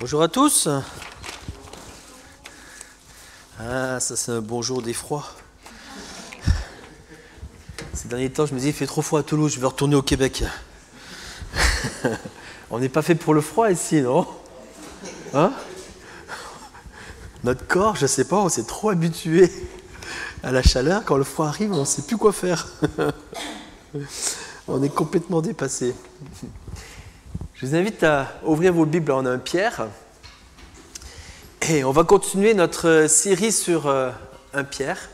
Bonjour à tous. Ah, ça c'est un bon jour des froids. Ces derniers temps, je me dis, il fait trop froid à Toulouse, je vais retourner au Québec. On n'est pas fait pour le froid ici, non? Hein? Notre corps, je ne sais pas, on s'est trop habitué à la chaleur. Quand le froid arrive, on ne sait plus quoi faire. On est complètement dépassé. Je vous invite à ouvrir vos Bibles en 1 Pierre. Et on va continuer notre série sur 1 Pierre.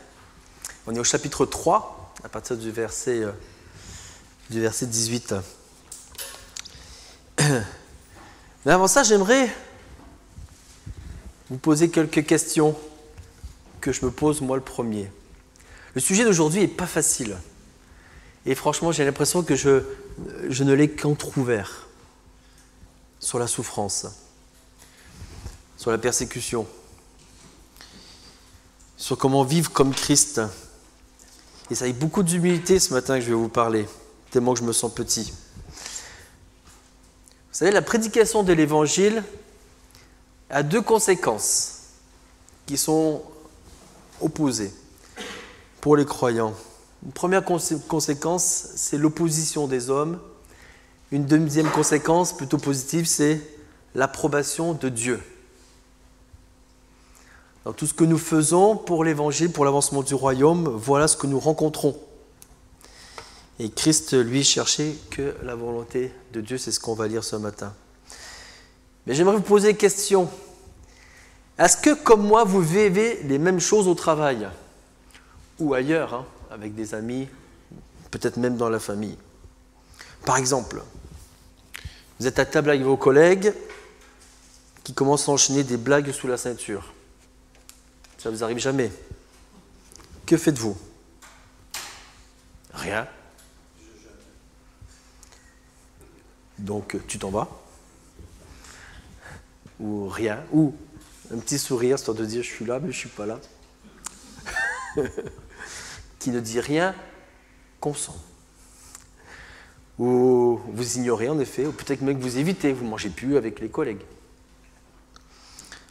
On est au chapitre 3, à partir du verset 18. Mais avant ça, j'aimerais vous poser quelques questions que je me pose moi le premier. Le sujet d'aujourd'hui n'est pas facile. Et franchement, j'ai l'impression que je ne l'ai qu'entrouvert sur la souffrance, sur la persécution, sur comment vivre comme Christ. Et c'est avec beaucoup d'humilité ce matin que je vais vous parler, tellement que je me sens petit. Vous savez, la prédication de l'Évangile a deux conséquences qui sont opposées pour les croyants. Une première conséquence, c'est l'opposition des hommes. Une deuxième conséquence, plutôt positive, c'est l'approbation de Dieu. Dans tout ce que nous faisons pour l'Évangile, pour l'avancement du royaume, voilà ce que nous rencontrons. Et Christ, lui, cherchait que la volonté de Dieu, c'est ce qu'on va lire ce matin. Mais j'aimerais vous poser une question. Est-ce que, comme moi, vous vivez les mêmes choses au travail? Ou ailleurs, avec des amis, peut-être même dans la famille. Par exemple, vous êtes à table avec vos collègues qui commencent à enchaîner des blagues sous la ceinture. Ça ne vous arrive jamais. Que faites-vous? Rien. Donc, tu t'en vas. Ou rien. Ou un petit sourire, histoire de dire je suis là, mais je ne suis pas là. Qui ne dit rien, consent. Ou vous ignorez en effet, ou peut-être même que vous évitez, vous ne mangez plus avec les collègues.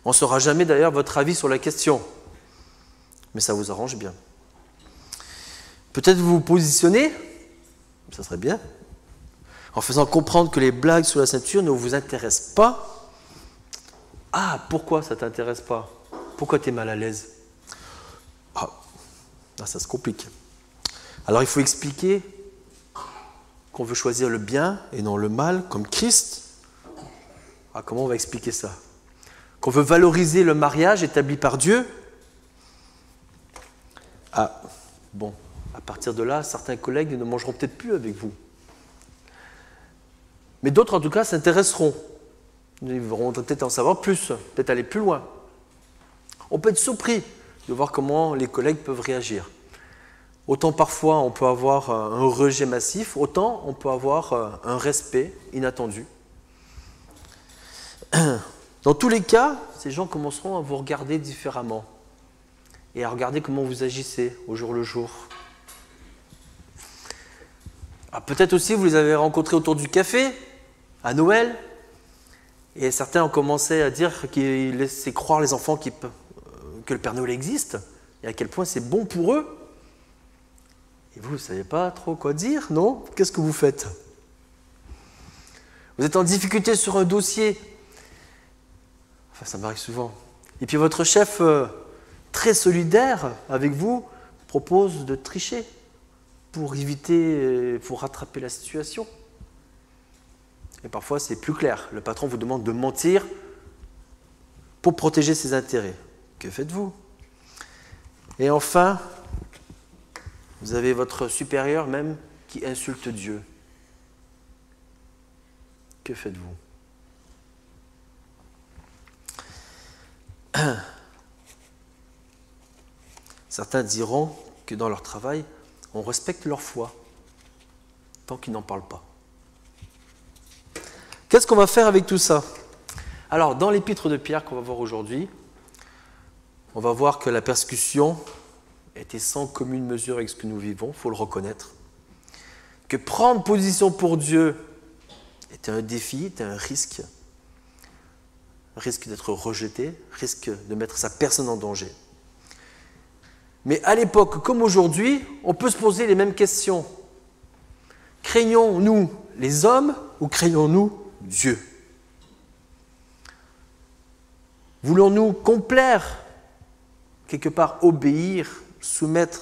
On ne saura jamais d'ailleurs votre avis sur la question, mais ça vous arrange bien. Peut-être vous vous positionnez, ça serait bien, en faisant comprendre que les blagues sur la ceinture ne vous intéressent pas. Ah, pourquoi ça ne t'intéresse pas? Pourquoi tu es mal à l'aise? Ah, là, ça se complique. Alors il faut expliquer qu'on veut choisir le bien et non le mal, comme Christ. Ah, comment on va expliquer ça? Qu'on veut valoriser le mariage établi par Dieu. Ah, bon, à partir de là, certains collègues ne mangeront peut-être plus avec vous. Mais d'autres, en tout cas, s'intéresseront. Ils vont peut-être en savoir plus, peut-être aller plus loin. On peut être surpris de voir comment les collègues peuvent réagir. Autant parfois on peut avoir un rejet massif, autant on peut avoir un respect inattendu. Dans tous les cas, ces gens commenceront à vous regarder différemment et à regarder comment vous agissez au jour le jour. Peut-être aussi vous les avez rencontrés autour du café, à Noël, et certains ont commencé à dire qu'ils laissaient croire les enfants que le Père Noël existe et à quel point c'est bon pour eux. Et vous ne savez pas trop quoi dire, non? Qu'est-ce que vous faites? Vous êtes en difficulté sur un dossier. Enfin, ça m'arrive souvent. Et puis votre chef, très solidaire avec vous, propose de tricher pour éviter, pour rattraper la situation. Et parfois, c'est plus clair. Le patron vous demande de mentir pour protéger ses intérêts. Que faites-vous? Et enfin, vous avez votre supérieur même qui insulte Dieu. Que faites-vous? Certains diront que dans leur travail, on respecte leur foi tant qu'ils n'en parlent pas. Qu'est-ce qu'on va faire avec tout ça? Alors, dans l'épître de Pierre qu'on va voir aujourd'hui, on va voir que la persécution était sans commune mesure avec ce que nous vivons, il faut le reconnaître. Que prendre position pour Dieu était un défi, était un risque. risque d'être rejeté, risque de mettre sa personne en danger. Mais à l'époque comme aujourd'hui, on peut se poser les mêmes questions. Craignons-nous les hommes ou craignons-nous Dieu? Voulons-nous complaire, quelque part obéir, soumettre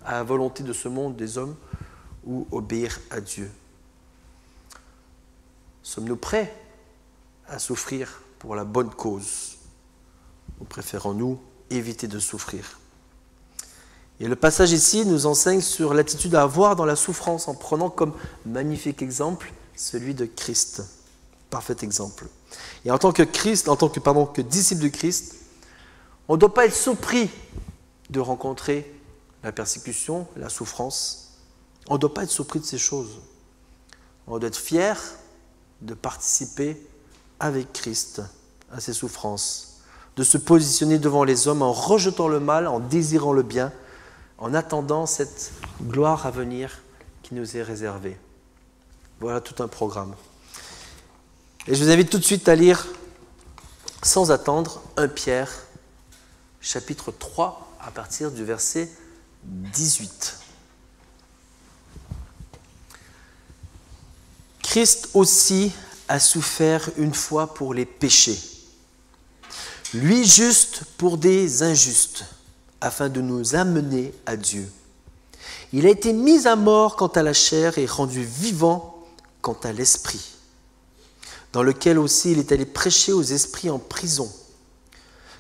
à la volonté de ce monde des hommes ou obéir à Dieu? Sommes-nous prêts à souffrir pour la bonne cause? Ou préférons-nous éviter de souffrir? Et le passage ici nous enseigne sur l'attitude à avoir dans la souffrance en prenant comme magnifique exemple celui de Christ. Parfait exemple. Et en tant que disciple de Christ, on ne doit pas être surpris de rencontrer la persécution, la souffrance. On ne doit pas être surpris de ces choses. On doit être fier de participer avec Christ à ces souffrances, de se positionner devant les hommes en rejetant le mal, en désirant le bien, en attendant cette gloire à venir qui nous est réservée. Voilà tout un programme. Et je vous invite tout de suite à lire, sans attendre, 1 Pierre, chapitre 3, à partir du verset 18. Christ aussi a souffert une fois pour les péchés, lui juste pour des injustes, afin de nous amener à Dieu. Il a été mis à mort quant à la chair et rendu vivant quant à l'esprit, dans lequel aussi il est allé prêcher aux esprits en prison,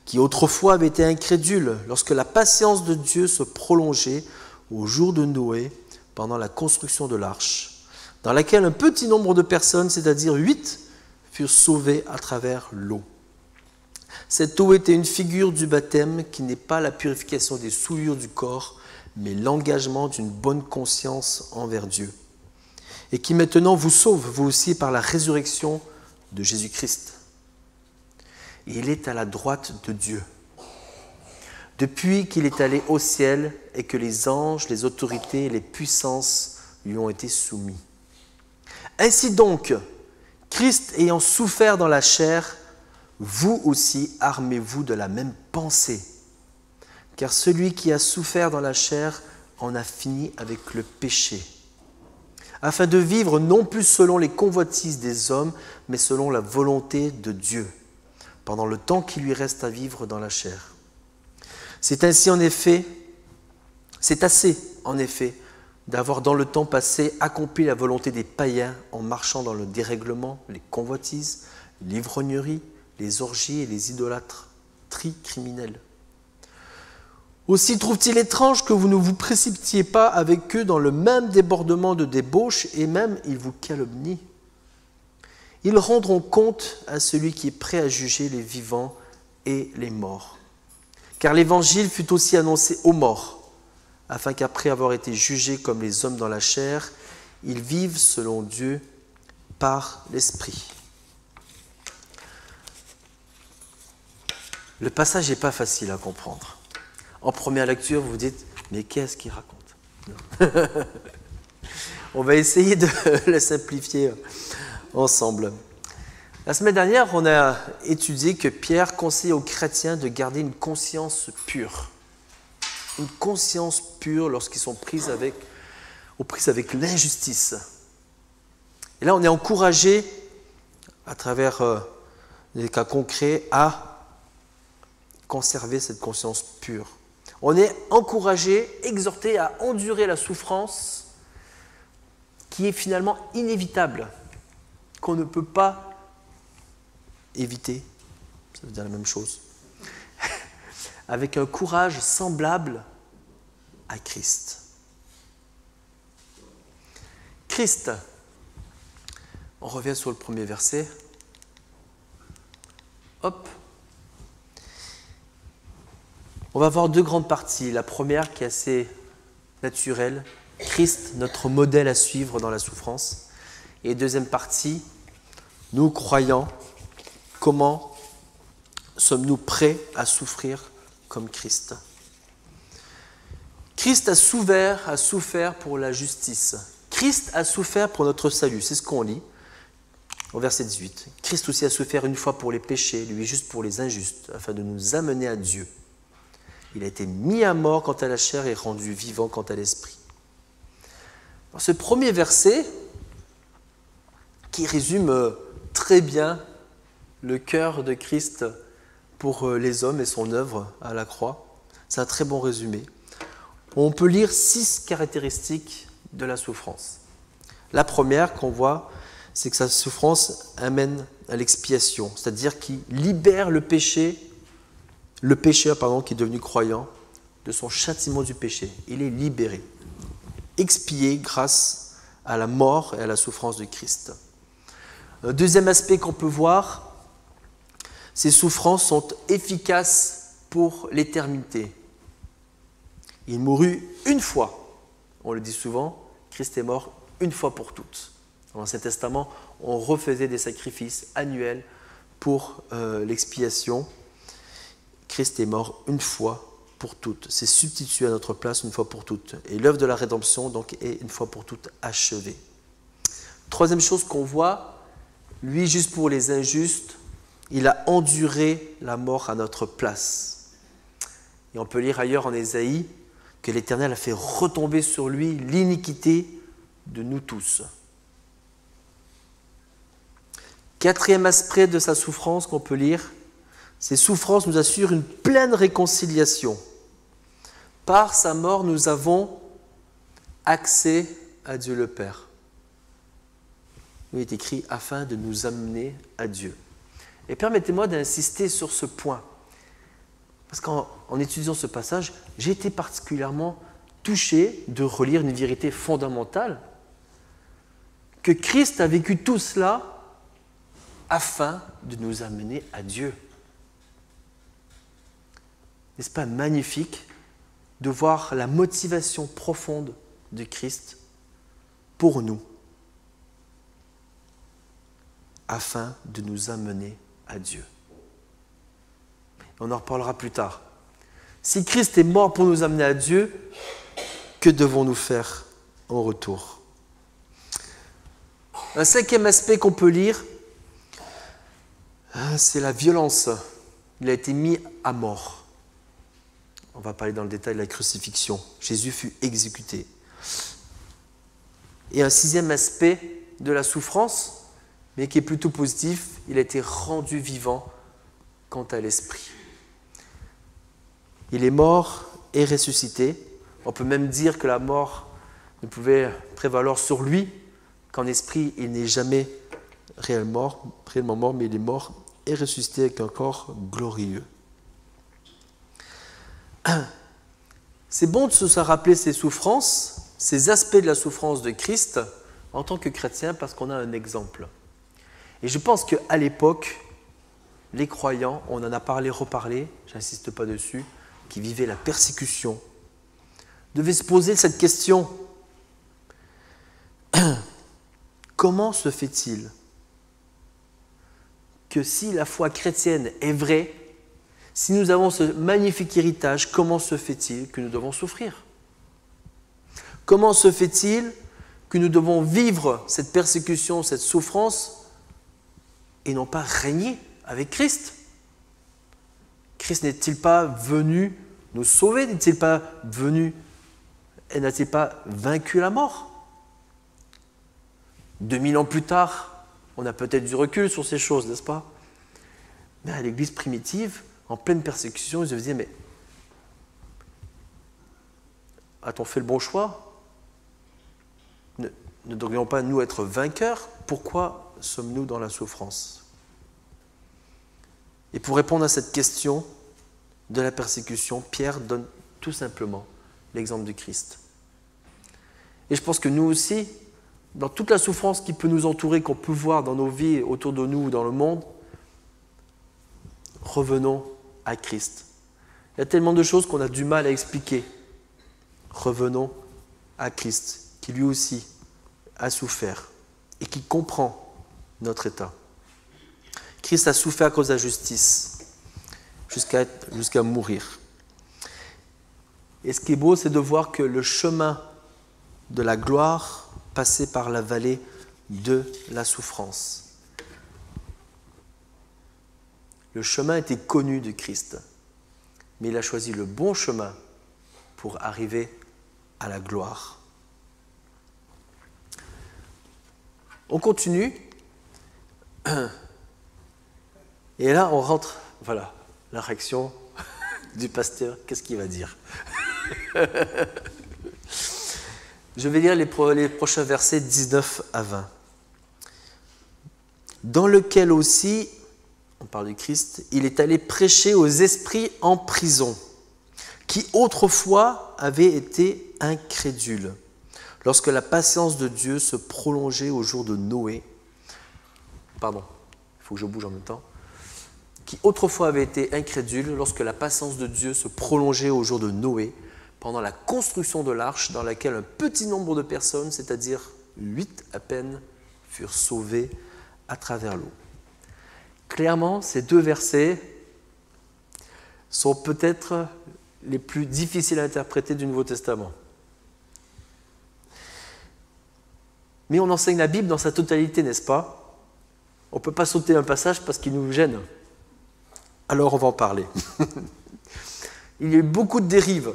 qui autrefois avaient été incrédules lorsque la patience de Dieu se prolongeait au jour de Noé pendant la construction de l'arche, dans laquelle un petit nombre de personnes, c'est-à-dire 8, furent sauvées à travers l'eau. Cette eau était une figure du baptême qui n'est pas la purification des souillures du corps, mais l'engagement d'une bonne conscience envers Dieu, et qui maintenant vous sauve, vous aussi, par la résurrection de Jésus-Christ. Et il est à la droite de Dieu, depuis qu'il est allé au ciel et que les anges, les autorités et les puissances lui ont été soumis. Ainsi donc, Christ ayant souffert dans la chair, vous aussi armez-vous de la même pensée, car celui qui a souffert dans la chair en a fini avec le péché, afin de vivre non plus selon les convoitises des hommes, mais selon la volonté de Dieu, pendant le temps qui lui reste à vivre dans la chair. C'est assez en effet d'avoir dans le temps passé accompli la volonté des païens en marchant dans le dérèglement, les convoitises, l'ivrognerie, les orgies et les idolâtries criminelles. Aussi trouve-t-il étrange que vous ne vous précipitiez pas avec eux dans le même débordement de débauche, et même ils vous calomnient. Ils rendront compte à celui qui est prêt à juger les vivants et les morts. Car l'évangile fut aussi annoncé aux morts, afin qu'après avoir été jugés comme les hommes dans la chair, ils vivent selon Dieu par l'Esprit. Le passage n'est pas facile à comprendre. En première lecture, vous vous dites, mais qu'est-ce qu'il raconte? On va essayer de le simplifier ensemble. La semaine dernière, on a étudié que Pierre conseille aux chrétiens de garder une conscience pure. Une conscience pure lorsqu'ils sont aux prises avec l'injustice. Et là, on est encouragé, à travers des cas concrets, à conserver cette conscience pure. On est encouragé, exhorté à endurer la souffrance qui est finalement inévitable, qu'on ne peut pas éviter, ça veut dire la même chose, avec un courage semblable à Christ. Christ, on revient sur le premier verset. Hop. On va voir deux grandes parties. La première qui est assez naturelle, Christ, notre modèle à suivre dans la souffrance. Et deuxième partie, nous croyants, comment sommes-nous prêts à souffrir comme Christ? Christ a souffert pour la justice. Christ a souffert pour notre salut. C'est ce qu'on lit. Au verset 18, « Christ aussi a souffert une fois pour les péchés, lui juste pour les injustes, afin de nous amener à Dieu. Il a été mis à mort quant à la chair et rendu vivant quant à l'esprit. » Ce premier verset, qui résume très bien le cœur de Christ pour les hommes et son œuvre à la croix, c'est un très bon résumé. On peut lire 6 caractéristiques de la souffrance. La première qu'on voit, c'est que sa souffrance amène à l'expiation, c'est-à-dire qu'il libère le pécheur qui est devenu croyant de son châtiment du péché. Il est libéré, expié grâce à la mort et à la souffrance de Christ. Un deuxième aspect qu'on peut voir, ces souffrances sont efficaces pour l'éternité. Il mourut une fois, on le dit souvent, Christ est mort une fois pour toutes. Dans l'Ancien Testament, on refaisait des sacrifices annuels pour l'expiation. Christ est mort une fois pour toutes. C'est substitué à notre place une fois pour toutes. Et l'œuvre de la rédemption donc, est une fois pour toutes achevée. Troisième chose qu'on voit, lui, juste pour les injustes, il a enduré la mort à notre place. Et on peut lire ailleurs en Ésaïe que l'Éternel a fait retomber sur lui l'iniquité de nous tous. Quatrième aspect de sa souffrance qu'on peut lire, ces souffrances nous assurent une pleine réconciliation. Par sa mort, nous avons accès à Dieu le Père. Il est écrit afin de nous amener à Dieu. Et permettez-moi d'insister sur ce point. Parce qu'en étudiant ce passage, j'ai été particulièrement touché de relire une vérité fondamentale, que Christ a vécu tout cela afin de nous amener à Dieu. N'est-ce pas magnifique de voir la motivation profonde de Christ pour nous, afin de nous amener à Dieu. On en reparlera plus tard. Si Christ est mort pour nous amener à Dieu, que devons-nous faire en retour? Un cinquième aspect qu'on peut lire, c'est la violence. Il a été mis à mort. On va parler dans le détail de la crucifixion. Jésus fut exécuté. Et un sixième aspect de la souffrance, mais qui est plutôt positif, il a été rendu vivant quant à l'esprit. Il est mort et ressuscité. On peut même dire que la mort ne pouvait prévaloir sur lui, qu'en esprit, il n'est jamais réellement mort, mais il est mort et ressuscité avec un corps glorieux. C'est bon de se rappeler ces souffrances, ces aspects de la souffrance de Christ en tant que chrétien parce qu'on a un exemple. Et je pense qu'à l'époque, les croyants, on en a parlé, reparlé, j'insiste pas dessus, qui vivaient la persécution, devaient se poser cette question. Comment se fait-il que si la foi chrétienne est vraie, si nous avons ce magnifique héritage, comment se fait-il que nous devons souffrir? Comment se fait-il que nous devons vivre cette persécution, cette souffrance et non pas régner avec Christ? Christ n'est-il pas venu nous sauver? N'est-il pas venu et n'a-t-il pas vaincu la mort? 2000 ans plus tard, on a peut-être du recul sur ces choses, n'est-ce pas? Mais à l'Église primitive, en pleine persécution, ils se disaient, mais a-t-on fait le bon choix? Ne devrions pas, nous, être vainqueurs? Pourquoi sommes-nous dans la souffrance? Et pour répondre à cette question de la persécution, Pierre donne tout simplement l'exemple de Christ. Et je pense que nous aussi, dans toute la souffrance qui peut nous entourer, qu'on peut voir dans nos vies, autour de nous, dans le monde, revenons à Christ. Il y a tellement de choses qu'on a du mal à expliquer. Revenons à Christ, qui lui aussi a souffert et qui comprend notre état. Christ a souffert à cause de la justice, jusqu'à mourir. Et ce qui est beau, c'est de voir que le chemin de la gloire passait par la vallée de la souffrance. Le chemin était connu de Christ, mais il a choisi le bon chemin pour arriver à la gloire. On continue. Et là, on rentre, voilà, la réaction du pasteur, qu'est-ce qu'il va dire? Je vais lire les prochains versets 19 à 20. Dans lequel aussi, on parle du Christ, il est allé prêcher aux esprits en prison, qui autrefois avaient été incrédules, lorsque la patience de Dieu se prolongeait au jour de Noé. Pardon, il faut que je bouge en même temps. Qui autrefois avaient été incrédules, lorsque la patience de Dieu se prolongeait au jour de Noé, pendant la construction de l'arche, dans laquelle un petit nombre de personnes, c'est-à-dire 8 à peine, furent sauvées à travers l'eau. Clairement, ces deux versets sont peut-être les plus difficiles à interpréter du Nouveau Testament. Mais on enseigne la Bible dans sa totalité, n'est-ce pas? On ne peut pas sauter un passage parce qu'il nous gêne. Alors on va en parler. Il y a eu beaucoup de dérives.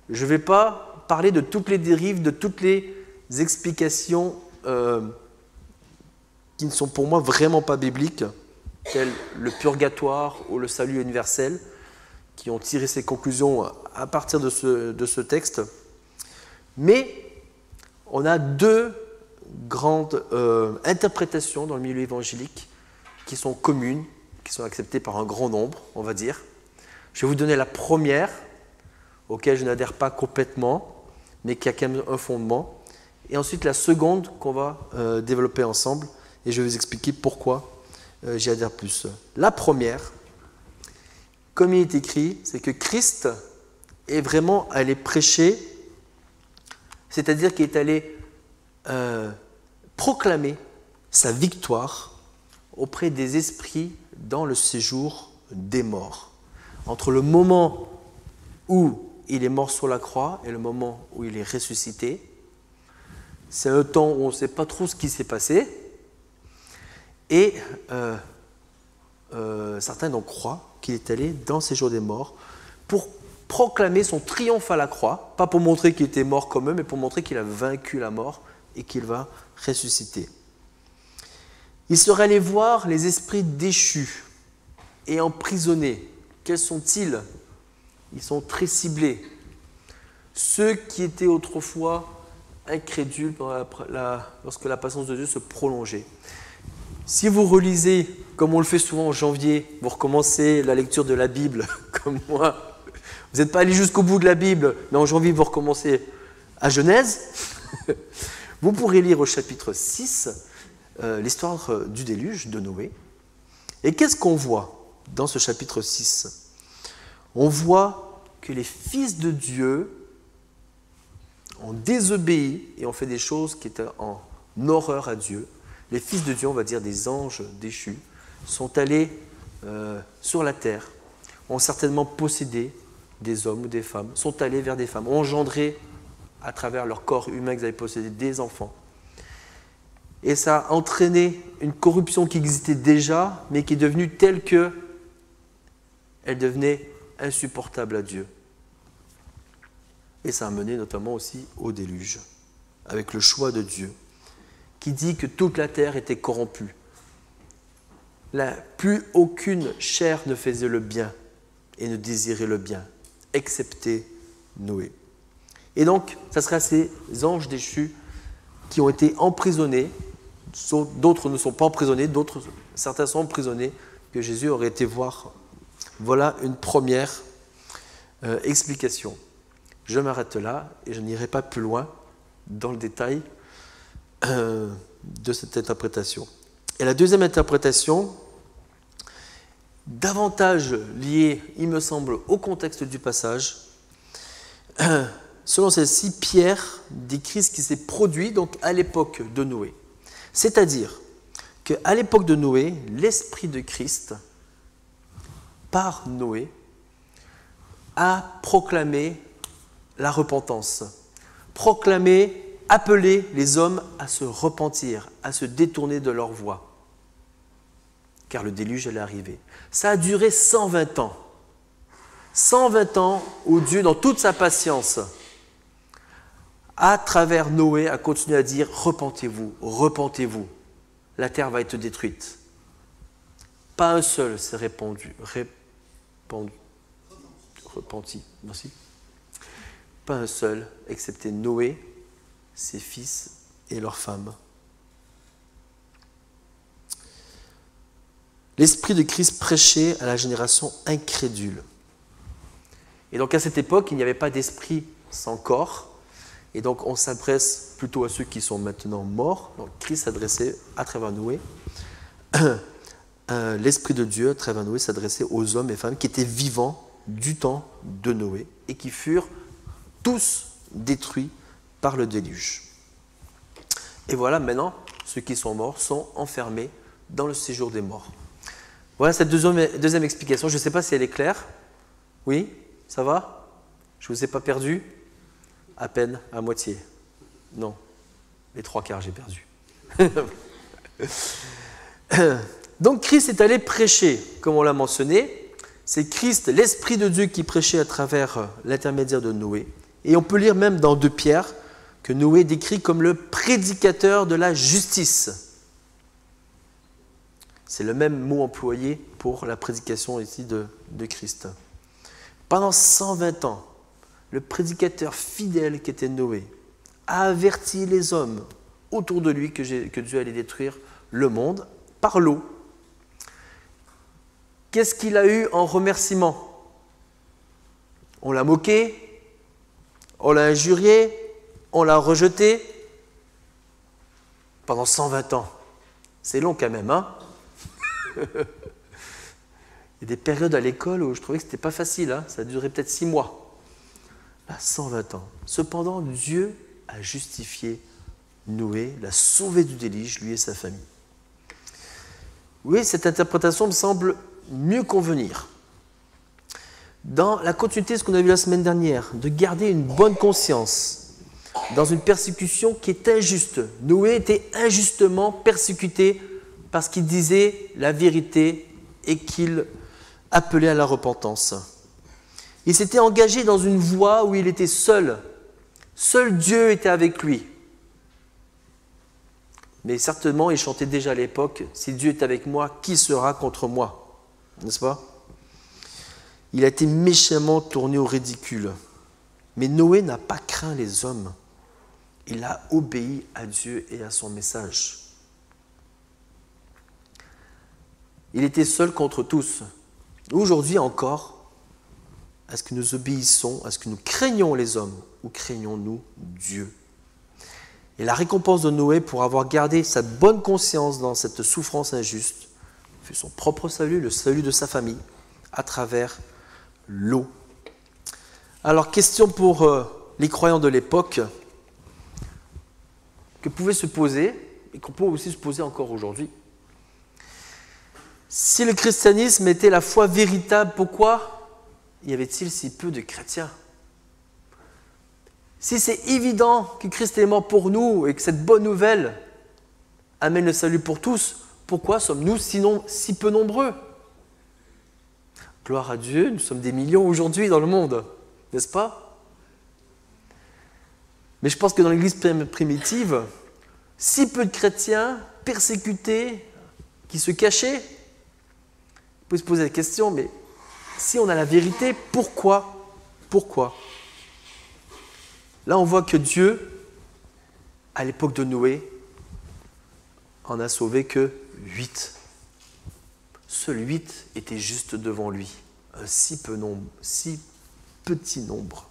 Je ne vais pas parler de toutes les dérives, de toutes les explications qui ne sont pour moi vraiment pas bibliques, telles le purgatoire ou le salut universel, qui ont tiré ces conclusions à partir de ce texte. Mais on a deux grandes interprétations dans le milieu évangélique qui sont communes, qui sont acceptées par un grand nombre, on va dire. Je vais vous donner la première, auquel je n'adhère pas complètement, mais qui a quand même un fondement. Et ensuite la seconde qu'on va développer ensemble, et je vais vous expliquer pourquoi j'y adhère plus. La première, comme il est écrit, c'est que Christ est vraiment allé prêcher, c'est-à-dire qu'il est allé proclamer sa victoire auprès des esprits dans le séjour des morts. Entre le moment où il est mort sur la croix et le moment où il est ressuscité, c'est un temps où on ne sait pas trop ce qui s'est passé, et certains donc croient qu'il est allé dans le séjour des morts pour proclamer son triomphe à la croix, pas pour montrer qu'il était mort comme eux, mais pour montrer qu'il a vaincu la mort et qu'il va ressusciter. Il serait allé voir les esprits déchus et emprisonnés. Quels sont-ils? Ils sont très ciblés. Ceux qui étaient autrefois incrédules lorsque la patience de Dieu se prolongeait. Si vous relisez, comme on le fait souvent en janvier, vous recommencez la lecture de la Bible, comme moi, vous n'êtes pas allé jusqu'au bout de la Bible, mais en janvier vous recommencez à Genèse, vous pourrez lire au chapitre 6 l'histoire du déluge de Noé. Et qu'est-ce qu'on voit dans ce chapitre 6? On voit que les fils de Dieu ont désobéi et ont fait des choses qui étaient en horreur à Dieu. Les fils de Dieu, on va dire des anges déchus, sont allés sur la terre, ont certainement possédé des hommes ou des femmes, sont allés vers des femmes, ont engendré à travers leur corps humain qu'ils avaient possédé des enfants. Et ça a entraîné une corruption qui existait déjà, mais qui est devenue telle qu'elle devenait insupportable à Dieu. Et ça a mené notamment aussi au déluge, avec le choix de Dieu, qui dit que toute la terre était corrompue. Plus aucune chair ne faisait le bien et ne désirait le bien, excepté Noé. Et donc, ça serait ces anges déchus qui ont été emprisonnés, d'autres ne sont pas emprisonnés, certains sont emprisonnés, que Jésus aurait été voir. Voilà une première explication. Je m'arrête là et je n'irai pas plus loin dans le détail de cette interprétation. Et la deuxième interprétation, davantage liée, il me semble, au contexte du passage, selon celle-ci, Pierre décrit ce qui s'est produit donc, à l'époque de Noé. C'est-à-dire qu'à l'époque de Noé, l'Esprit de Christ, par Noé, a proclamé la repentance, appelé les hommes à se repentir, à se détourner de leur voie. car le déluge allait arriver. Ça a duré 120 ans. 120 ans où Dieu, dans toute sa patience, à travers Noé, a continué à dire « Repentez-vous, repentez-vous, la terre va être détruite. » Pas un seul s'est repenti. Merci. Pas un seul, excepté Noé, ses fils et leurs femmes. L'Esprit de Christ prêchait à la génération incrédule. Et donc à cette époque, il n'y avait pas d'esprit sans corps. Et donc on s'adresse plutôt à ceux qui sont maintenant morts. Donc Christ s'adressait à travers Noé. L'Esprit de Dieu, à travers Noé, s'adressait aux hommes et femmes qui étaient vivants du temps de Noé et qui furent tous détruits par le déluge. Et voilà, maintenant, ceux qui sont morts sont enfermés dans le séjour des morts. Voilà cette deuxième explication. Je ne sais pas si elle est claire. Oui, ça va? Je ne vous ai pas perdu? À peine, à moitié. Non, les 3/4 j'ai perdu. Donc Christ est allé prêcher, comme on l'a mentionné. C'est Christ, l'Esprit de Dieu, qui prêchait à travers l'intermédiaire de Noé. Et on peut lire même dans 2 Pierre que Noé est décrit comme le prédicateur de la justice. C'est le même mot employé pour la prédication ici de Christ. Pendant 120 ans, le prédicateur fidèle qui était Noé a averti les hommes autour de lui que Dieu allait détruire le monde par l'eau. Qu'est-ce qu'il a eu en remerciement? On l'a moqué, on l'a injurié, on l'a rejeté pendant 120 ans. C'est long quand même, hein? Il y a des périodes à l'école où je trouvais que ce n'était pas facile, hein? Ça a duré peut-être 6 mois. Là, 120 ans. Cependant, Dieu a justifié Noé, l'a sauvé du déluge, lui et sa famille. Oui, cette interprétation me semble mieux convenir. Dans la continuité de ce qu'on a vu la semaine dernière, de garder une bonne conscience dans une persécution qui est injuste. Noé était injustement persécuté parce qu'il disait la vérité et qu'il appelait à la repentance. Il s'était engagé dans une voie où il était seul. Seul Dieu était avec lui. Mais certainement, il chantait déjà à l'époque « Si Dieu est avec moi, qui sera contre moi ?» N'est-ce pas? Il a été méchamment tourné au ridicule. Mais Noé n'a pas craint les hommes. Il a obéi à Dieu et à son message. Il était seul contre tous. Aujourd'hui encore, est-ce que nous obéissons, est-ce que nous craignons les hommes ou craignons-nous Dieu? Et la récompense de Noé pour avoir gardé sa bonne conscience dans cette souffrance injuste fut son propre salut, le salut de sa famille, à travers l'eau. Alors, question pour les croyants de l'époque, que pouvaient se poser, et qu'on peut aussi se poser encore aujourd'hui. Si le christianisme était la foi véritable, pourquoi y avait-il si peu de chrétiens? Si c'est évident que Christ est mort pour nous et que cette bonne nouvelle amène le salut pour tous, pourquoi sommes-nous si peu nombreux? Gloire à Dieu, nous sommes des millions aujourd'hui dans le monde, n'est-ce pas? Mais je pense que dans l'Église primitive, si peu de chrétiens persécutés, qui se cachaient, on peut se poser la question, mais si on a la vérité, pourquoi? Pourquoi? Là, on voit que Dieu, à l'époque de Noé, en a sauvé que 8. Seuls 8 étaient juste devant lui. Un si petit nombre.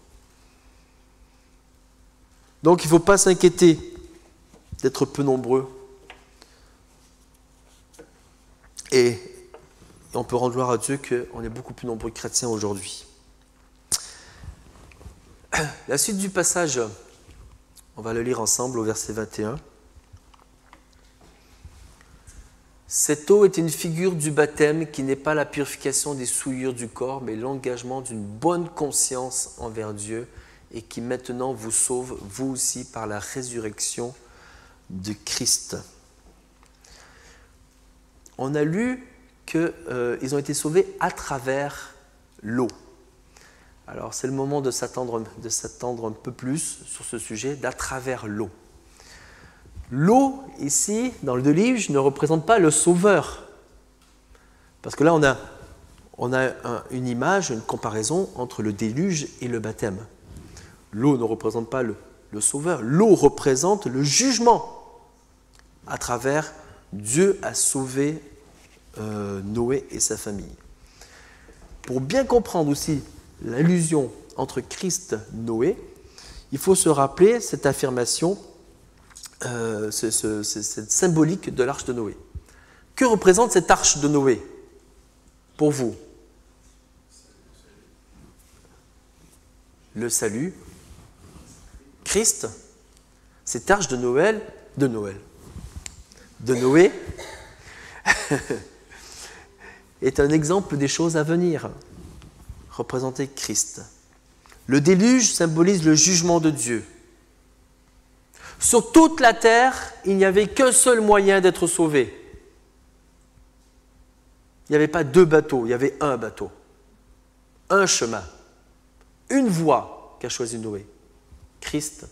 Donc, il ne faut pas s'inquiéter d'être peu nombreux. Et on peut rendre gloire à Dieu qu'on est beaucoup plus nombreux chrétiens aujourd'hui. La suite du passage, on va le lire ensemble au verset 21. Cette eau est une figure du baptême qui n'est pas la purification des souillures du corps, mais l'engagement d'une bonne conscience envers Dieu et qui maintenant vous sauve, vous aussi, par la résurrection de Christ. On a lu qu'ils ont été sauvés à travers l'eau. Alors c'est le moment de s'attendre un peu plus sur ce sujet, d'à travers l'eau. L'eau, ici, dans le déluge, ne représente pas le sauveur. Parce que là, on a une image, une comparaison entre le déluge et le baptême. L'eau ne représente pas le sauveur. L'eau représente le jugement. À travers, Dieu a sauvé Noé et sa famille. Pour bien comprendre aussi l'allusion entre Christ et Noé, il faut se rappeler cette affirmation, cette symbolique de l'arche de Noé. Que représente cette arche de Noé pour vous? Le salut. Christ, cette arche de Noé, est un exemple des choses à venir, représenter Christ. Le déluge symbolise le jugement de Dieu. Sur toute la terre, il n'y avait qu'un seul moyen d'être sauvé. Il n'y avait pas deux bateaux, il y avait un bateau, un chemin, une voie qu'a choisi Noé. Christ,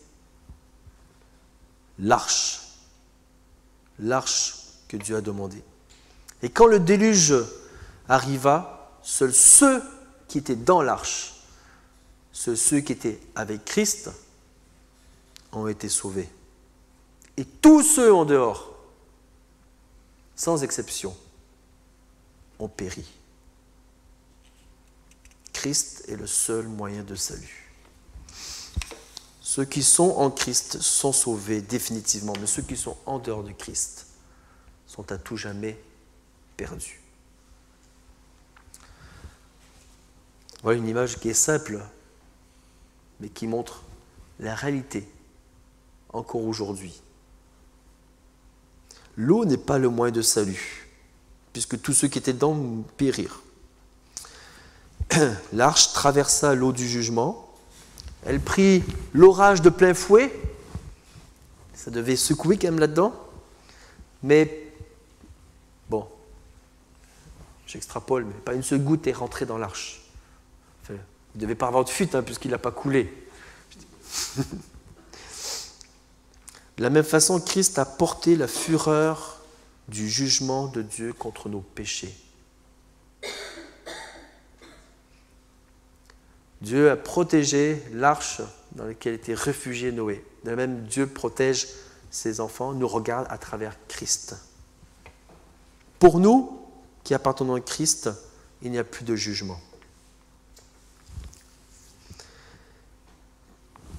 l'arche que Dieu a demandée. Et quand le déluge arriva, seuls ceux qui étaient dans l'arche, ceux qui étaient avec Christ, ont été sauvés. Et tous ceux en dehors, sans exception, ont péri. Christ est le seul moyen de salut. Ceux qui sont en Christ sont sauvés définitivement, mais ceux qui sont en dehors de Christ sont à tout jamais perdus. Voilà une image qui est simple, mais qui montre la réalité encore aujourd'hui. L'eau n'est pas le moyen de salut, puisque tous ceux qui étaient dedans périrent. L'arche traversa l'eau du jugement. Elle prit l'orage de plein fouet. Ça devait secouer quand même là-dedans. Mais, bon, j'extrapole, mais pas une seule goutte est rentrée dans l'arche. Enfin, il ne devait pas avoir de fuite, puisqu'il n'a pas coulé. De la même façon, Christ a porté la fureur du jugement de Dieu contre nos péchés. Dieu a protégé l'arche dans laquelle était réfugié Noé. De même, Dieu protège ses enfants, nous regarde à travers Christ. Pour nous, qui appartenons à Christ, il n'y a plus de jugement.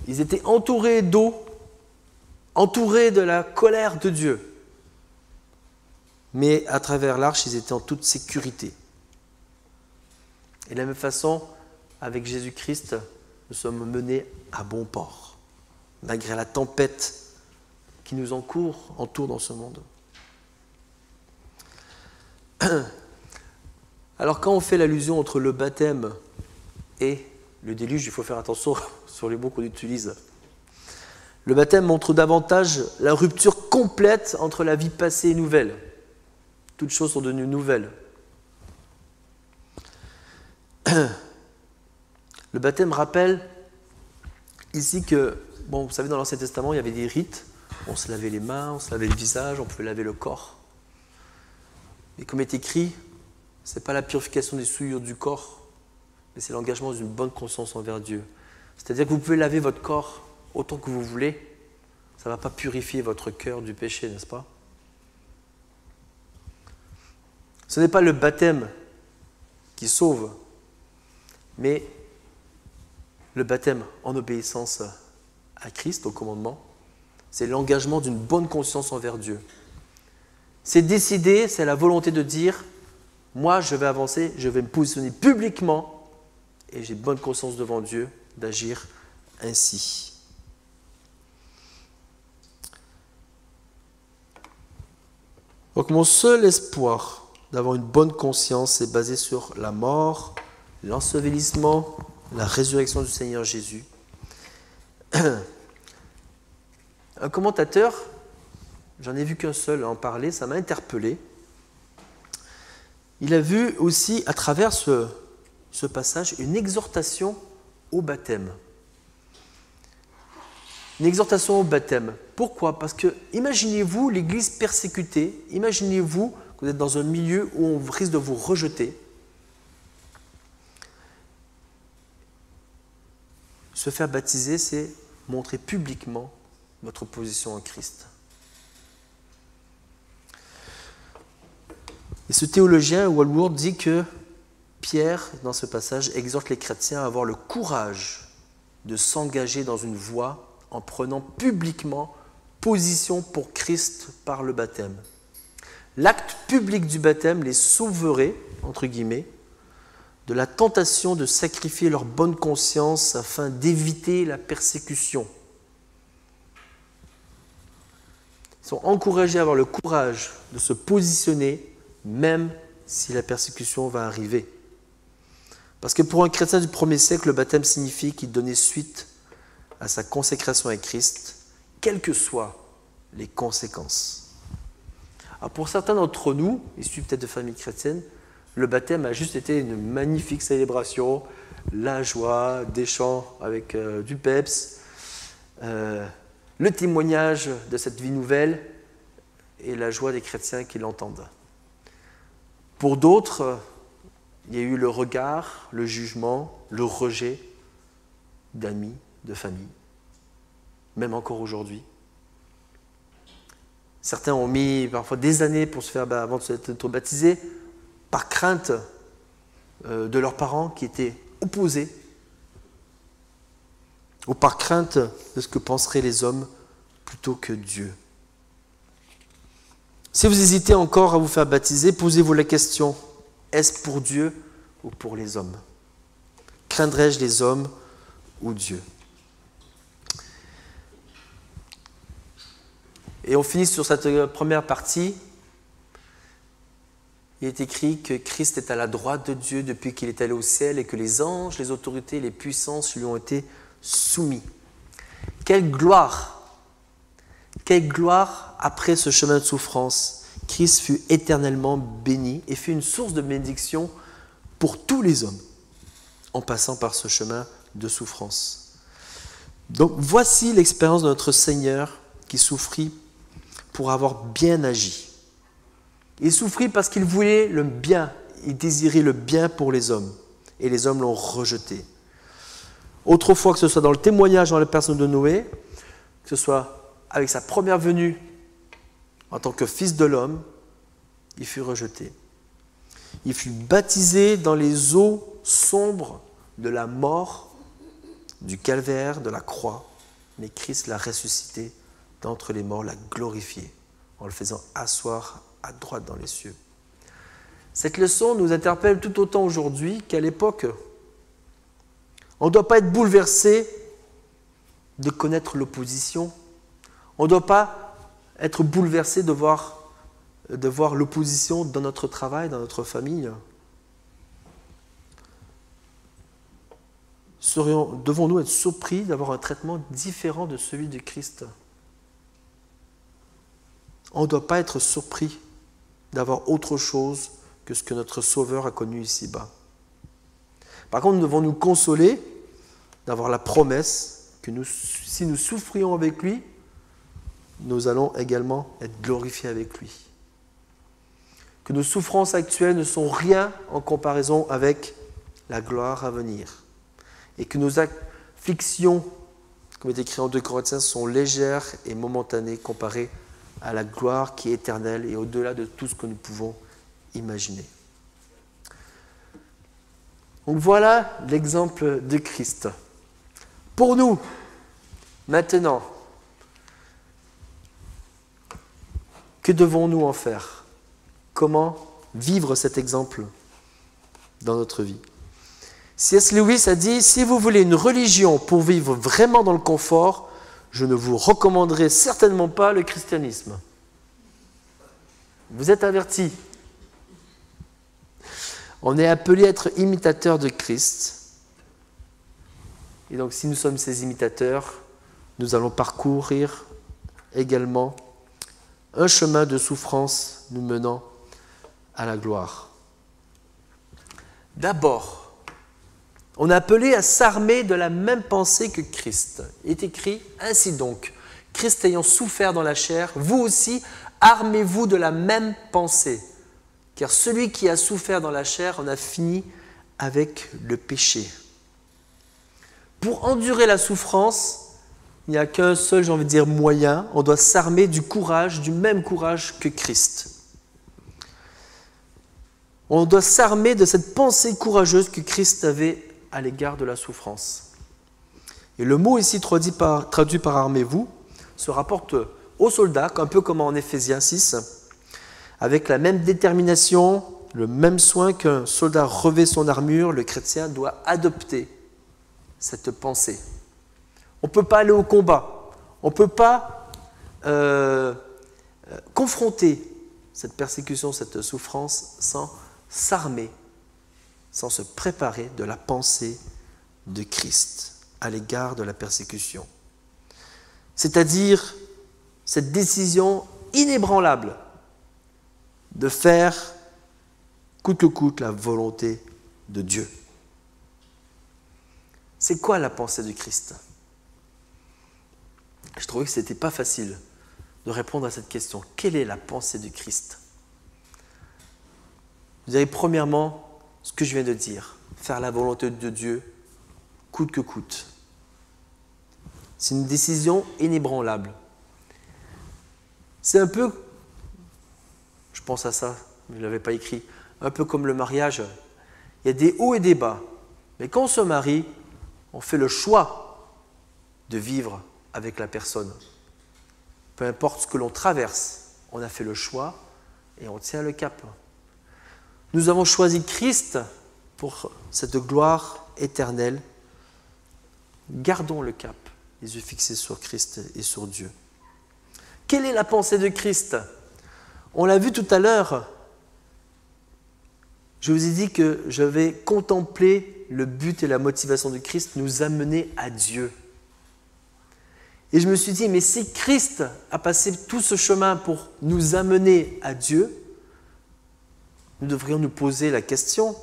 Ils étaient entourés d'eau, entourés de la colère de Dieu. Mais à travers l'arche, ils étaient en toute sécurité. Et de la même façon, avec Jésus-Christ, nous sommes menés à bon port, malgré la tempête qui nous entoure dans ce monde. Alors quand on fait l'allusion entre le baptême et le déluge, il faut faire attention sur les mots qu'on utilise. Le baptême montre davantage la rupture complète entre la vie passée et nouvelle. Toutes choses sont devenues nouvelles. Le baptême rappelle ici que, bon, vous savez, dans l'Ancien Testament, il y avait des rites. On se lavait les mains, on se lavait le visage, on pouvait laver le corps. Et comme est écrit, ce n'est pas la purification des souillures du corps, mais c'est l'engagement d'une bonne conscience envers Dieu. C'est-à-dire que vous pouvez laver votre corps autant que vous voulez, ça ne va pas purifier votre cœur du péché, n'est-ce pas? Ce n'est pas le baptême qui sauve, mais le baptême en obéissance à Christ, au commandement, c'est l'engagement d'une bonne conscience envers Dieu. C'est décider, c'est la volonté de dire, moi je vais avancer, je vais me positionner publiquement et j'ai bonne conscience devant Dieu d'agir ainsi. Donc mon seul espoir d'avoir une bonne conscience est basé sur la mort, l'ensevelissement, la résurrection du Seigneur Jésus. Un commentateur, j'en ai vu qu'un seul en parler, ça m'a interpellé. il a vu aussi à travers ce passage une exhortation au baptême. Une exhortation au baptême. Pourquoi? Parce que imaginez-vous l'Église persécutée, imaginez-vous que vous êtes dans un milieu où on risque de vous rejeter. Se faire baptiser, c'est montrer publiquement votre position en Christ. Et ce théologien, Walworth, dit que Pierre, dans ce passage, exhorte les chrétiens à avoir le courage de s'engager dans une voie en prenant publiquement position pour Christ par le baptême. L'acte public du baptême les sauverait, entre guillemets, de la tentation de sacrifier leur bonne conscience afin d'éviter la persécution. Ils sont encouragés à avoir le courage de se positionner même si la persécution va arriver. Parce que pour un chrétien du 1er siècle, le baptême signifie qu'il donnait suite à sa consécration à Christ, quelles que soient les conséquences. Alors pour certains d'entre nous, issus peut-être de familles chrétiennes, le baptême a juste été une magnifique célébration, la joie, des chants avec du peps, le témoignage de cette vie nouvelle et la joie des chrétiens qui l'entendent. Pour d'autres, il y a eu le regard, le jugement, le rejet d'amis, de famille, même encore aujourd'hui. Certains ont mis parfois des années pour se faire avant de s'être baptisés, par crainte de leurs parents qui étaient opposés, ou par crainte de ce que penseraient les hommes plutôt que Dieu. Si vous hésitez encore à vous faire baptiser, posez-vous la question, est-ce pour Dieu ou pour les hommes? Craindrais-je les hommes ou Dieu? Et on finit sur cette première partie. Il est écrit que Christ est à la droite de Dieu depuis qu'il est allé au ciel et que les anges, les autorités, les puissances lui ont été soumis. Quelle gloire! Quelle gloire après ce chemin de souffrance! Christ fut éternellement béni et fut une source de bénédiction pour tous les hommes en passant par ce chemin de souffrance. Donc voici l'expérience de notre Seigneur qui souffrit pour avoir bien agi. Il souffrit parce qu'il voulait le bien, il désirait le bien pour les hommes et les hommes l'ont rejeté. Autrefois, que ce soit dans le témoignage dans la personne de Noé, que ce soit avec sa première venue en tant que fils de l'homme, il fut rejeté. Il fut baptisé dans les eaux sombres de la mort, du calvaire, de la croix, mais Christ l'a ressuscité d'entre les morts, l'a glorifié en le faisant asseoir à droite dans les cieux. Cette leçon nous interpelle tout autant aujourd'hui qu'à l'époque. On ne doit pas être bouleversé de connaître l'opposition. On ne doit pas être bouleversé de voir l'opposition dans notre travail, dans notre famille. Devons-nous être surpris d'avoir un traitement différent de celui de Christ? On ne doit pas être surpris d'avoir autre chose que ce que notre Sauveur a connu ici-bas. Par contre, nous devons nous consoler d'avoir la promesse que si nous souffrions avec lui, nous allons également être glorifiés avec lui. Que nos souffrances actuelles ne sont rien en comparaison avec la gloire à venir. Et que nos afflictions, comme est écrit en 2 Corinthiens, sont légères et momentanées comparées à la gloire qui est éternelle et au-delà de tout ce que nous pouvons imaginer. Donc voilà l'exemple de Christ. Pour nous, maintenant, que devons-nous en faire? Comment vivre cet exemple dans notre vie? C.S. Lewis a dit « Si vous voulez une religion pour vivre vraiment dans le confort, je ne vous recommanderai certainement pas le christianisme. » Vous êtes avertis. On est appelé à être imitateurs de Christ. Et donc, si nous sommes ses imitateurs, nous allons parcourir également un chemin de souffrance nous menant à la gloire. D'abord, on est appelé à s'armer de la même pensée que Christ. Il est écrit, ainsi donc, Christ ayant souffert dans la chair, vous aussi, armez-vous de la même pensée. Car celui qui a souffert dans la chair en a fini avec le péché. Pour endurer la souffrance, il n'y a qu'un seul, j'ai envie de dire, moyen. On doit s'armer du courage, du même courage que Christ. On doit s'armer de cette pensée courageuse que Christ avait à l'égard de la souffrance. Et le mot ici traduit par armez-vous se rapporte aux soldats, un peu comme en Éphésiens 6, avec la même détermination, le même soin qu'un soldat revêt son armure, le chrétien doit adopter cette pensée. On ne peut pas aller au combat, on ne peut pas confronter cette persécution, cette souffrance sans s'armer, sans se préparer de la pensée de Christ à l'égard de la persécution. C'est-à-dire cette décision inébranlable de faire coûte que coûte la volonté de Dieu. C'est quoi la pensée de Christ ? Je trouvais que ce n'était pas facile de répondre à cette question. Quelle est la pensée de Christ ? Vous avez premièrement ce que je viens de dire, faire la volonté de Dieu coûte que coûte. C'est une décision inébranlable. C'est un peu, je pense à ça, je ne l'avais pas écrit, un peu comme le mariage. Il y a des hauts et des bas. Mais quand on se marie, on fait le choix de vivre avec la personne. Peu importe ce que l'on traverse, on a fait le choix et on tient le cap. Nous avons choisi Christ pour cette gloire éternelle. Gardons le cap, les yeux fixés sur Christ et sur Dieu. Quelle est la pensée de Christ ? On l'a vu tout à l'heure. Je vous ai dit que je vais contempler le but et la motivation de Christ, nous amener à Dieu. Et je me suis dit, mais si Christ a passé tout ce chemin pour nous amener à Dieu, nous devrions nous poser la question,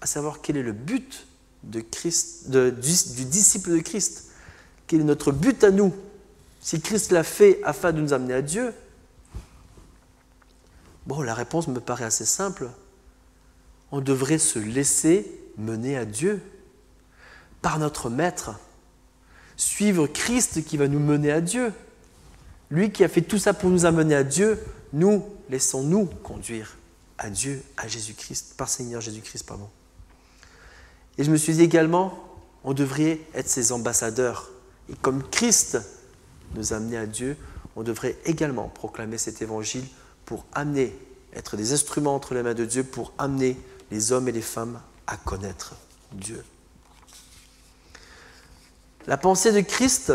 à savoir quel est le but de Christ, du disciple de Christ. Quel est notre but à nous ? Si Christ l'a fait afin de nous amener à Dieu, bon, la réponse me paraît assez simple. On devrait se laisser mener à Dieu par notre Maître. Suivre Christ qui va nous mener à Dieu. Lui qui a fait tout ça pour nous amener à Dieu, laissons-nous conduire à Dieu, à Jésus-Christ, par Seigneur Jésus-Christ, pardon. Et je me suis dit également, on devrait être ses ambassadeurs. Et comme Christ nous a amenés à Dieu, on devrait également proclamer cet évangile pour amener, être des instruments entre les mains de Dieu pour amener les hommes et les femmes à connaître Dieu. La pensée de Christ,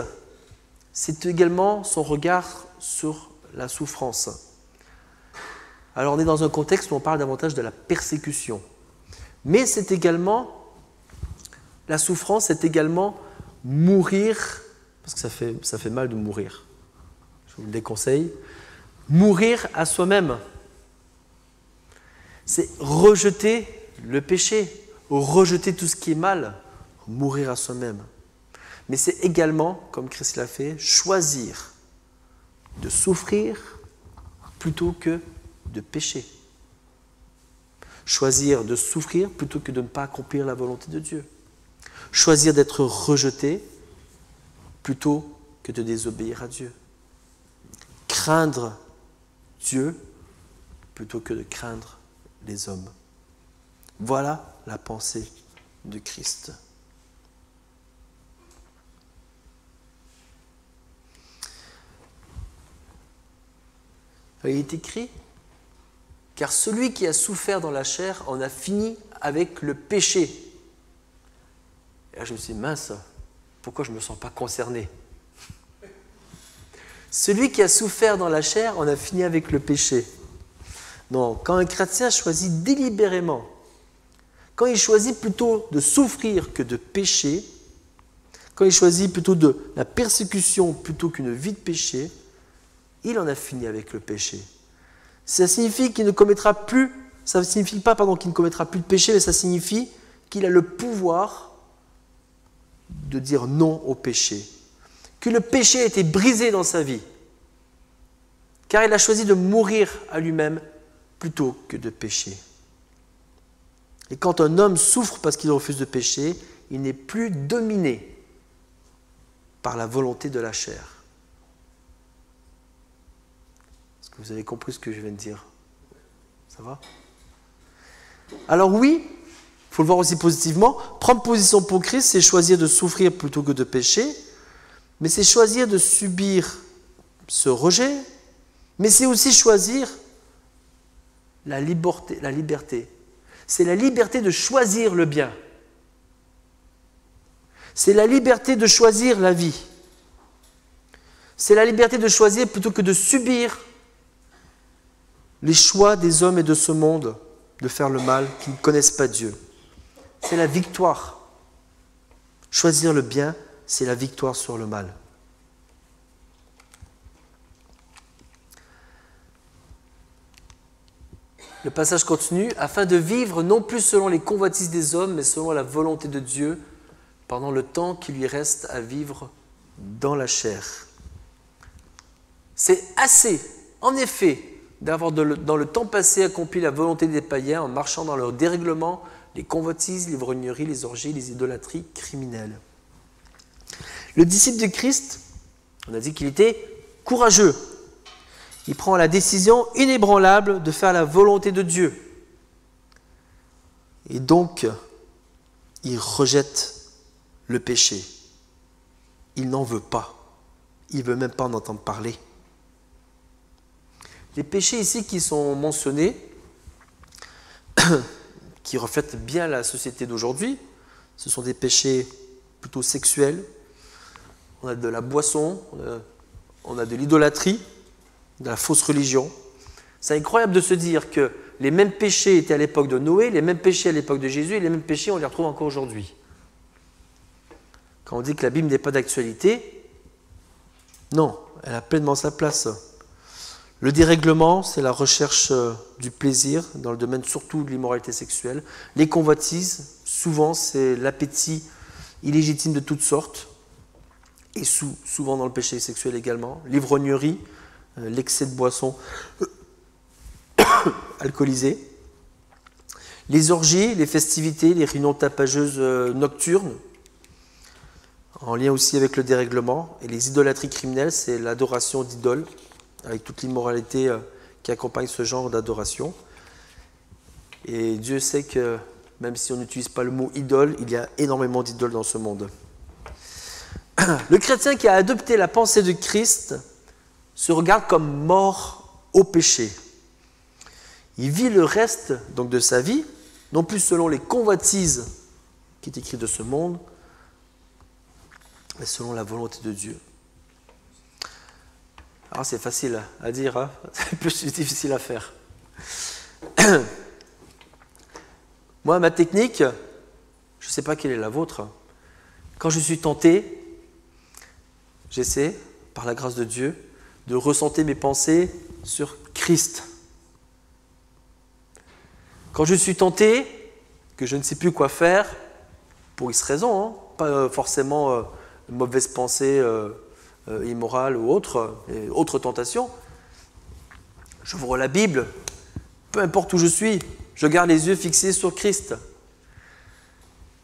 c'est également son regard sur la souffrance. Alors on est dans un contexte où on parle davantage de la persécution. Mais c'est également, la souffrance, c'est également mourir, parce que ça fait mal de mourir, je vous le déconseille, mourir à soi-même. C'est rejeter le péché, rejeter tout ce qui est mal, mourir à soi-même. Mais c'est également, comme Christ l'a fait, choisir de souffrir plutôt que de pécher. Choisir de souffrir plutôt que de ne pas accomplir la volonté de Dieu. Choisir d'être rejeté plutôt que de désobéir à Dieu. Craindre Dieu plutôt que de craindre les hommes. Voilà la pensée de Christ. Il est écrit, car celui qui a souffert dans la chair en a fini avec le péché. Et là je me suis dit, mince, pourquoi je ne me sens pas concerné ? Celui qui a souffert dans la chair en a fini avec le péché. Non, quand un chrétien choisit délibérément, quand il choisit plutôt de souffrir que de pécher, quand il choisit plutôt de la persécution plutôt qu'une vie de péché, il en a fini avec le péché. Ça signifie qu'il ne commettra plus ça ne signifie pas qu'il ne commettra plus de péché, mais ça signifie qu'il a le pouvoir de dire non au péché. Que le péché a été brisé dans sa vie, car il a choisi de mourir à lui-même plutôt que de pécher. Et quand un homme souffre parce qu'il refuse de pécher, il n'est plus dominé par la volonté de la chair. Est-ce que vous avez compris ce que je viens de dire? Ça va? Alors oui, il faut le voir aussi positivement, prendre position pour Christ, c'est choisir de souffrir plutôt que de pécher, mais c'est choisir de subir ce rejet, mais c'est aussi choisir la liberté. C'est la liberté de choisir le bien. C'est la liberté de choisir la vie. C'est la liberté de choisir plutôt que de subir les choix des hommes et de ce monde de faire le mal, qui ne connaissent pas Dieu. C'est la victoire. Choisir le bien, c'est la victoire sur le mal. Le passage continue, afin de vivre non plus selon les convoitises des hommes, mais selon la volonté de Dieu, pendant le temps qui lui reste à vivre dans la chair. C'est assez, en effet, d'avoir dans le temps passé accompli la volonté des païens en marchant dans leur dérèglement, les convoitises, l'ivrognerie, les orgies, les idolâtries criminelles. Le disciple de Christ, on a dit qu'il était courageux. Il prend la décision inébranlable de faire la volonté de Dieu. Et donc, il rejette le péché. Il n'en veut pas. Il ne veut même pas en entendre parler. Les péchés ici qui sont mentionnés, qui reflètent bien la société d'aujourd'hui, ce sont des péchés plutôt sexuels. On a de la boisson, on a de l'idolâtrie, de la fausse religion. C'est incroyable de se dire que les mêmes péchés étaient à l'époque de Noé, les mêmes péchés à l'époque de Jésus, et les mêmes péchés, on les retrouve encore aujourd'hui. Quand on dit que la Bible n'est pas d'actualité, non, elle a pleinement sa place. Le dérèglement, c'est la recherche du plaisir, dans le domaine surtout de l'immoralité sexuelle. Les convoitises, souvent, c'est l'appétit illégitime de toutes sortes, et souvent dans le péché sexuel également. L'ivrognerie, l'excès de boissons alcoolisées. Les orgies, les festivités, les réunions tapageuses nocturnes, en lien aussi avec le dérèglement. Et les idolâtries criminelles, c'est l'adoration d'idoles, avec toute l'immoralité qui accompagne ce genre d'adoration. Et Dieu sait que, même si on n'utilise pas le mot idole, il y a énormément d'idoles dans ce monde. Le chrétien qui a adopté la pensée de Christ se regarde comme mort au péché. Il vit le reste donc de sa vie, non plus selon les convoitises qui est écrit de ce monde, mais selon la volonté de Dieu. Alors c'est facile à dire, hein, c'est plus difficile à faire. Moi, ma technique, je ne sais pas quelle est la vôtre. Quand je suis tenté, j'essaie, par la grâce de Dieu, de recentrer mes pensées sur Christ. Quand je suis tenté, que je ne sais plus quoi faire, pour X raisons, hein, pas forcément une mauvaise pensée immorale ou autre tentation, j'ouvre la Bible, peu importe où je suis, je garde les yeux fixés sur Christ.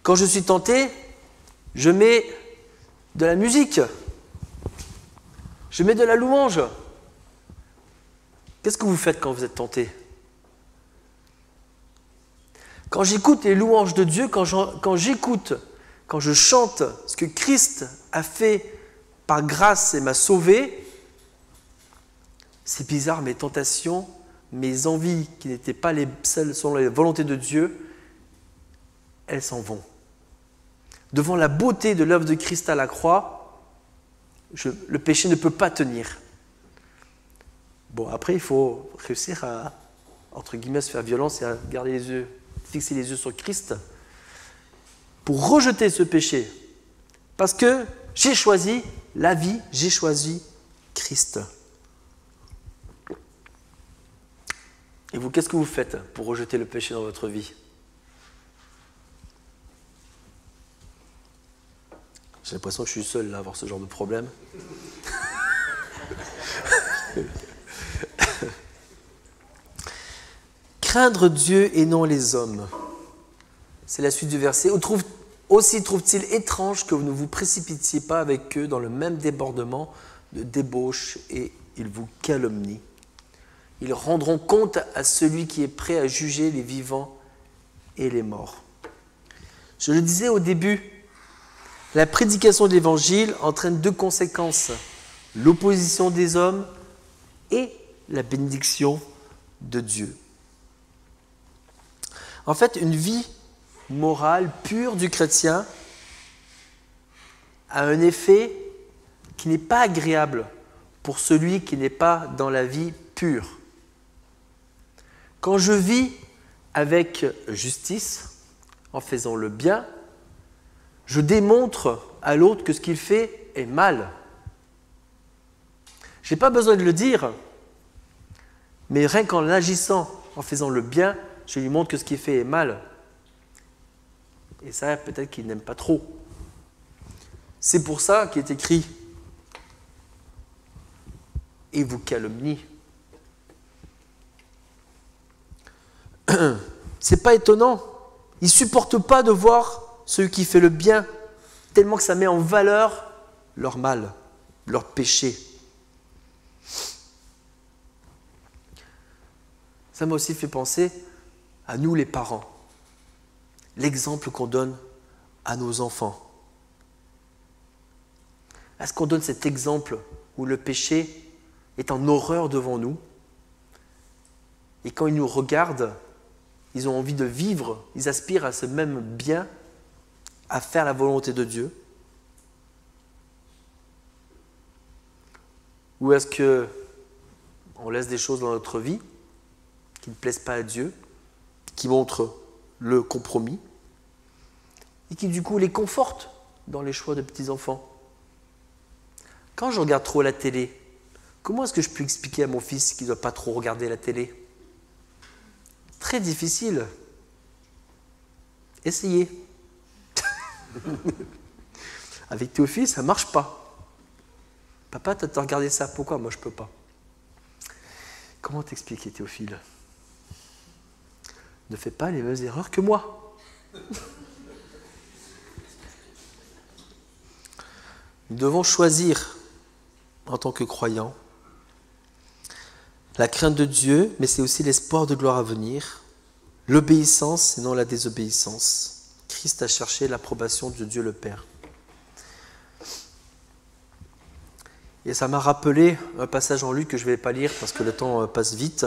Quand je suis tenté, je mets de la musique, je mets de la louange. Qu'est-ce que vous faites quand vous êtes tenté? Quand j'écoute les louanges de Dieu, quand je chante ce que Christ a fait par grâce et m'a sauvé, c'est bizarre, mes tentations, mes envies qui n'étaient pas celles selon la volonté de Dieu, elles s'en vont. Devant la beauté de l'œuvre de Christ à la croix, le péché ne peut pas tenir. Bon, après, il faut réussir à, entre guillemets, se faire violence et à garder les yeux, fixer les yeux sur Christ pour rejeter ce péché. Parce que j'ai choisi la vie, j'ai choisi Christ. Et vous, qu'est-ce que vous faites pour rejeter le péché dans votre vie? J'ai l'impression que je suis seul là à avoir ce genre de problème. Craindre Dieu et non les hommes. C'est la suite du verset. Aussi trouve-t-il étrange que vous ne vous précipitiez pas avec eux dans le même débordement de débauche et ils vous calomnient. Ils rendront compte à celui qui est prêt à juger les vivants et les morts. Je le disais au début, la prédication de l'Évangile entraîne deux conséquences, l'opposition des hommes et la bénédiction de Dieu. En fait, une vie morale pure du chrétien a un effet qui n'est pas agréable pour celui qui n'est pas dans la vie pure. Quand je vis avec justice, en faisant le bien, je démontre à l'autre que ce qu'il fait est mal. Je n'ai pas besoin de le dire, mais rien qu'en agissant, en faisant le bien, je lui montre que ce qu'il fait est mal. Et ça, peut-être qu'il n'aime pas trop. C'est pour ça qu'il est écrit « Et vous calomnie ». C'est pas étonnant. Ils ne supportent pas de voir celui qui fait le bien, tellement que ça met en valeur leur mal, leur péché. Ça m'a aussi fait penser à nous les parents, l'exemple qu'on donne à nos enfants. Est-ce qu'on donne cet exemple où le péché est en horreur devant nous et quand ils nous regardent, ils ont envie de vivre, ils aspirent à ce même bien, à faire la volonté de Dieu? Ou est-ce qu'on laisse des choses dans notre vie qui ne plaisent pas à Dieu, qui montrent le compromis, et qui du coup les confortent dans les choix de petits-enfants? Quand je regarde trop la télé, comment est-ce que je peux expliquer à mon fils qu'il ne doit pas trop regarder la télé? Très difficile. Essayez. Avec Théophile, ça ne marche pas. Papa, tu as regardé ça, pourquoi moi je ne peux pas? Comment t'expliquer, Théophile? Ne fais pas les mêmes erreurs que moi. Nous devons choisir, en tant que croyants, la crainte de Dieu, mais c'est aussi l'espoir de gloire à venir, l'obéissance et non la désobéissance. Christ a cherché l'approbation de Dieu le Père. Et ça m'a rappelé un passage en Luc que je ne vais pas lire parce que le temps passe vite,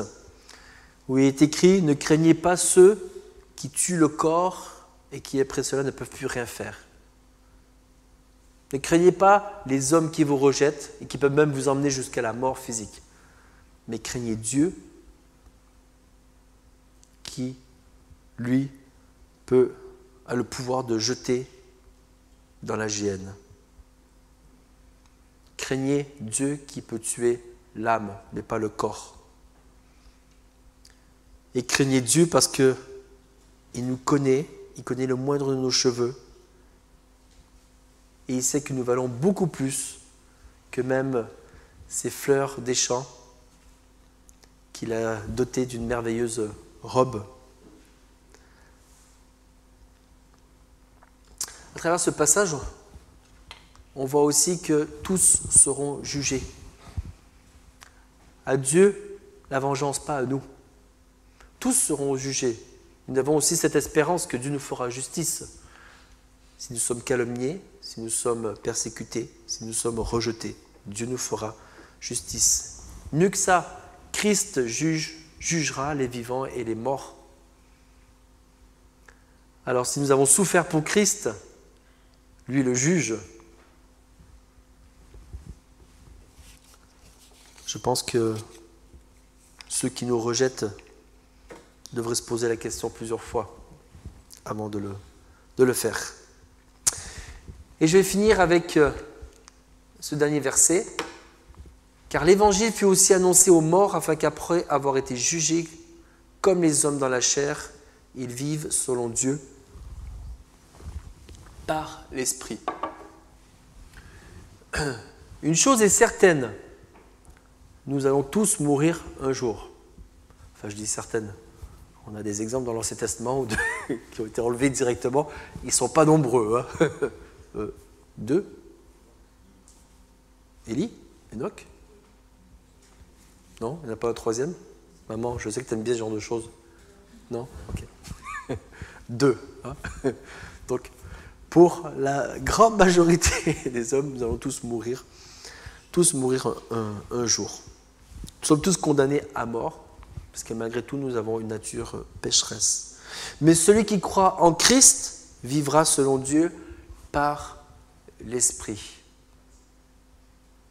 où il est écrit « Ne craignez pas ceux qui tuent le corps et qui, après cela, ne peuvent plus rien faire. Ne craignez pas les hommes qui vous rejettent et qui peuvent même vous emmener jusqu'à la mort physique. Mais craignez Dieu qui, lui, a le pouvoir de jeter dans la géhenne. Craignez Dieu qui peut tuer l'âme, mais pas le corps. Et craignez Dieu parce qu'il nous connaît, il connaît le moindre de nos cheveux, et il sait que nous valons beaucoup plus que même ces fleurs des champs qu'il a dotées d'une merveilleuse robe. À travers ce passage, on voit aussi que tous seront jugés. À Dieu, la vengeance, pas à nous. Tous seront jugés. Nous avons aussi cette espérance que Dieu nous fera justice. Si nous sommes calomniés, si nous sommes persécutés, si nous sommes rejetés, Dieu nous fera justice. Mieux que ça, Christ jugera les vivants et les morts. Alors si nous avons souffert pour Christ, lui le juge. Je pense que ceux qui nous rejettent devraient se poser la question plusieurs fois avant de le faire. Et je vais finir avec ce dernier verset. Car l'évangile fut aussi annoncé aux morts afin qu'après avoir été jugés, comme les hommes dans la chair, ils vivent selon Dieu par l'Esprit. Une chose est certaine, nous allons tous mourir un jour. Enfin, je dis certaine. On a des exemples dans l'Ancien Testament qui ont été enlevés directement. Ils ne sont pas nombreux. Hein. 2. Élie, Enoch. Non, il n'y en a pas un troisième. Maman, je sais que tu aimes bien ce genre de choses. Non? Ok. 2. Hein. Donc, pour la grande majorité des hommes, nous allons tous mourir un jour. Nous sommes tous condamnés à mort, parce que malgré tout, nous avons une nature pécheresse. Mais celui qui croit en Christ vivra selon Dieu par l'Esprit.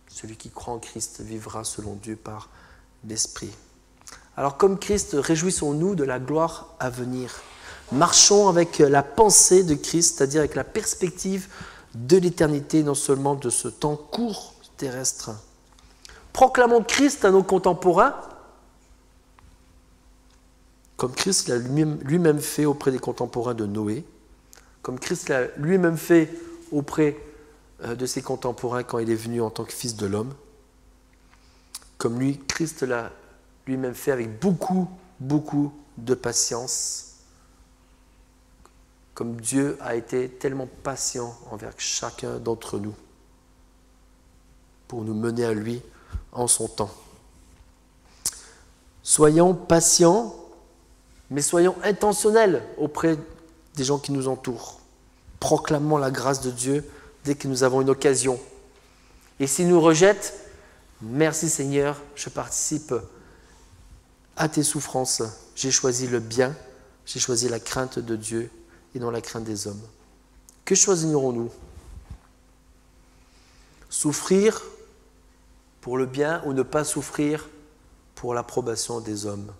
Celui qui croit en Christ vivra selon Dieu par l'Esprit. Alors comme Christ, réjouissons-nous de la gloire à venir. Marchons avec la pensée de Christ, c'est-à-dire avec la perspective de l'éternité, non seulement de ce temps court terrestre. Proclamons Christ à nos contemporains, comme Christ l'a lui-même fait auprès des contemporains de Noé, comme Christ l'a lui-même fait auprès de ses contemporains quand il est venu en tant que Fils de l'homme, comme Christ l'a lui-même fait avec beaucoup de patience, comme Dieu a été tellement patient envers chacun d'entre nous pour nous mener à lui en son temps. Soyons patients, mais soyons intentionnels auprès des gens qui nous entourent. Proclamons la grâce de Dieu dès que nous avons une occasion. Et s'ils nous rejettent, merci Seigneur, je participe à tes souffrances. J'ai choisi le bien, j'ai choisi la crainte de Dieu et non la crainte des hommes. Que choisirons-nous? Souffrir pour le bien ou ne pas souffrir pour l'approbation des hommes?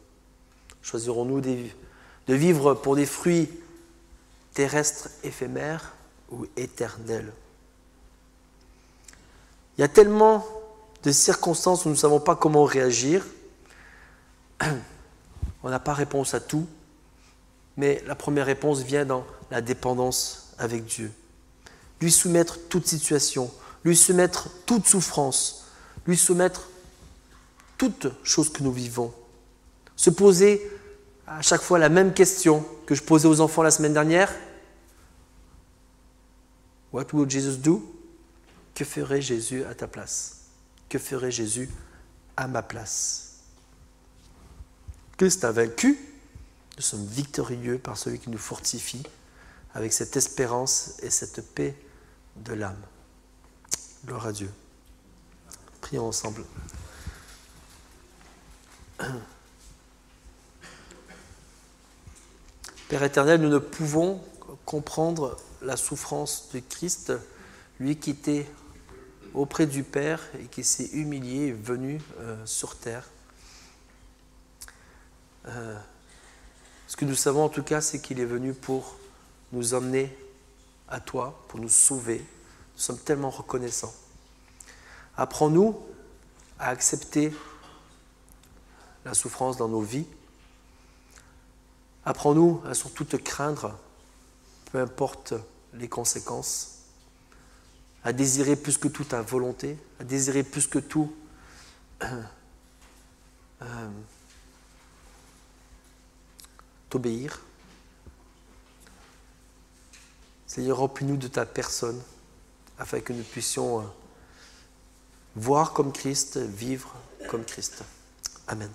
Choisirons-nous de vivre pour des fruits terrestres éphémères ou éternels? Il y a tellement de circonstances où nous ne savons pas comment réagir. On n'a pas réponse à tout, mais la première réponse vient dans la dépendance avec Dieu. Lui soumettre toute situation, lui soumettre toute souffrance, lui soumettre toute chose que nous vivons. Se poser à chaque fois la même question que je posais aux enfants la semaine dernière. What will Jesus do? Que ferait Jésus à ta place? Que ferait Jésus à ma place? Christ a vaincu, nous sommes victorieux par celui qui nous fortifie avec cette espérance et cette paix de l'âme. Gloire à Dieu. Prions ensemble. Père éternel, nous ne pouvons comprendre la souffrance de Christ, lui qui était auprès du Père et qui s'est humilié et venu sur terre. Ce que nous savons en tout cas, c'est qu'il est venu pour nous emmener à toi, pour nous sauver. Nous sommes tellement reconnaissants. Apprends-nous à accepter la souffrance dans nos vies. Apprends-nous à surtout te craindre, peu importe les conséquences, à désirer plus que tout ta volonté, à désirer plus que tout t'obéir. Seigneur, remplis-nous de ta personne afin que nous puissions voir comme Christ, vivre comme Christ. Amen.